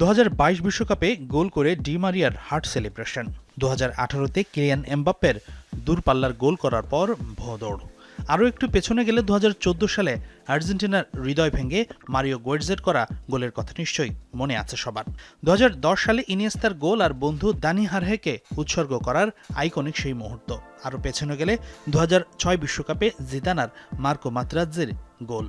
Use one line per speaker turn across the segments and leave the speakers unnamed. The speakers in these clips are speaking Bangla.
2022 বিশ্বকাপে গোল করে ডি মারিয়ার হার্ট সেলিব্রেশন। 2018-তে কিলিয়ান এমবাপ্পের দূরপাল্লার গোল করার পর ভোঁদৌড়। আরও একটু পেছনে গেলে 2014 সালে আর্জেন্টিনার হৃদয় ভেঙে মারিও গোয়েটজের করা গোলের কথা নিশ্চয়ই মনে আছে সবার। 2010 সালে ইনিয়েস্তার গোল আর বন্ধু দানি হারহেকে উৎসর্গ করার আইকনিক সেই মুহূর্ত। আরও পেছনে গেলে 2006 বিশ্বকাপে জিদান আর মার্কো মাতেরাজ্জির গোল।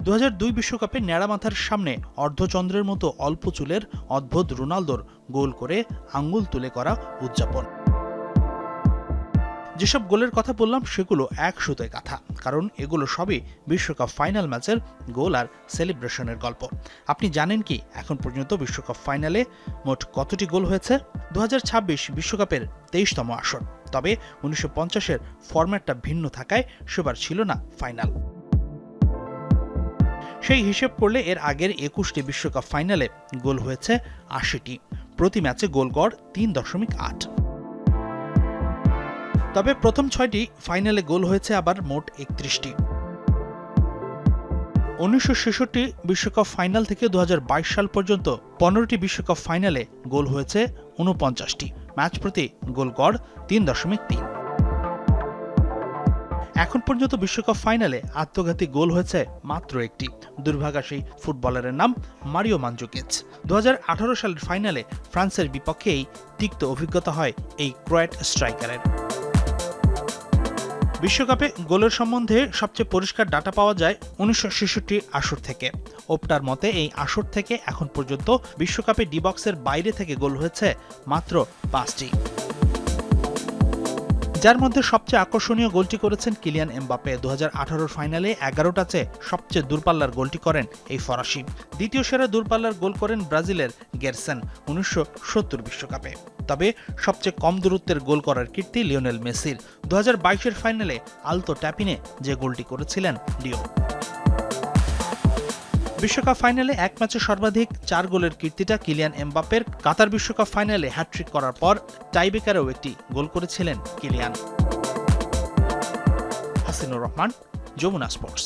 2002 বিশ্বকাপে ন্যাড়া মাথার সামনে অর্ধচন্দ্রের মতো অল্প চুলের অদ্ভুত রোনালদোর গোল করে আঙ্গুল তুলে করা উদযাপন। যেসব গোলের কথা বললাম সেগুলো এক সুতোয় গাঁথা, কারণ এগুলো সবই বিশ্বকাপ ফাইনাল ম্যাচের গোল আর সেলিব্রেশনের গল্প। আপনি জানেন কি এখন পর্যন্ত বিশ্বকাপ ফাইনালে মোট কতটি গোল হয়েছে? 2026 বিশ্বকাপের 23তম আসর। তবে 1950-এর ফরম্যাটটা ভিন্ন থাকায় সেবার ছিল না ফাইনাল। সেই হিসেব করলে এর আগের 21টি বিশ্বকাপ ফাইনালে গোল হয়েছে 80টি। প্রতি ম্যাচে গোল গড় 3.8। তবে প্রথম 6টি ফাইনালে গোল হয়েছে আবার মোট 31টি। 1966 বিশ্বকাপ ফাইনাল থেকে 2022 সাল পর্যন্ত 15টি বিশ্বকাপ ফাইনালে গোল হয়েছে 49টি। ম্যাচ প্রতি গোল গড় 3.3। এখন পর্যন্ত বিশ্বকাপ ফাইনালে আত্মঘাতী গোল হয়েছে মাত্র একটি। দুর্ভাগা সেই ফুটবলারের নাম মারিও মানজুকিচ। 2018 সালের ফাইনালে ফ্রান্সের বিপক্ষেই তিক্ত অভিজ্ঞতা হয় এই ক্রোয়াট স্ট্রাইকারের। বিশ্বকাপে গোলের সম্বন্ধে সবচেয়ে পরিষ্কার ডাটা পাওয়া যায় 1966 আসর থেকে। ওপটার মতে এই আসর থেকে এখন পর্যন্ত বিশ্বকাপে ডি বক্সের বাইরে থেকে গোল হয়েছে মাত্র 5টি, যার মধ্যে সবচেয়ে আকর্ষণীয় গোলটি করেছেন কিলিয়ান এমবাপ্পে। 2018 ফাইনালে 11 টাচে সবচেয়ে দূরপাল্লার গোলটি করেন এই ফরাসি। দ্বিতীয় সেরা দূরপাল্লার গোল করেন ব্রাজিলের গেরসেন 1970 বিশ্বকাপে। তবে সবচেয়ে কম দূরত্বের গোল করার কীর্তি লিওনেল মেসির। 2022-এর ফাইনালে আলতো ট্যাপিনে যে গোলটি করেছিলেন লিও। বিশ্বকাপ ফাইনালে এক ম্যাচে সর্বাধিক 4 গোলের কীর্তিটা কিলিয়ান এমবাপ্পের। কাতার বিশ্বকাপ ফাইনালে হ্যাটট্রিক করার পর টাইব্রেকারেও একটি গোল করেছিলেন কিলিয়ান। হাসিনুর রহমান, যমুনা স্পোর্টস।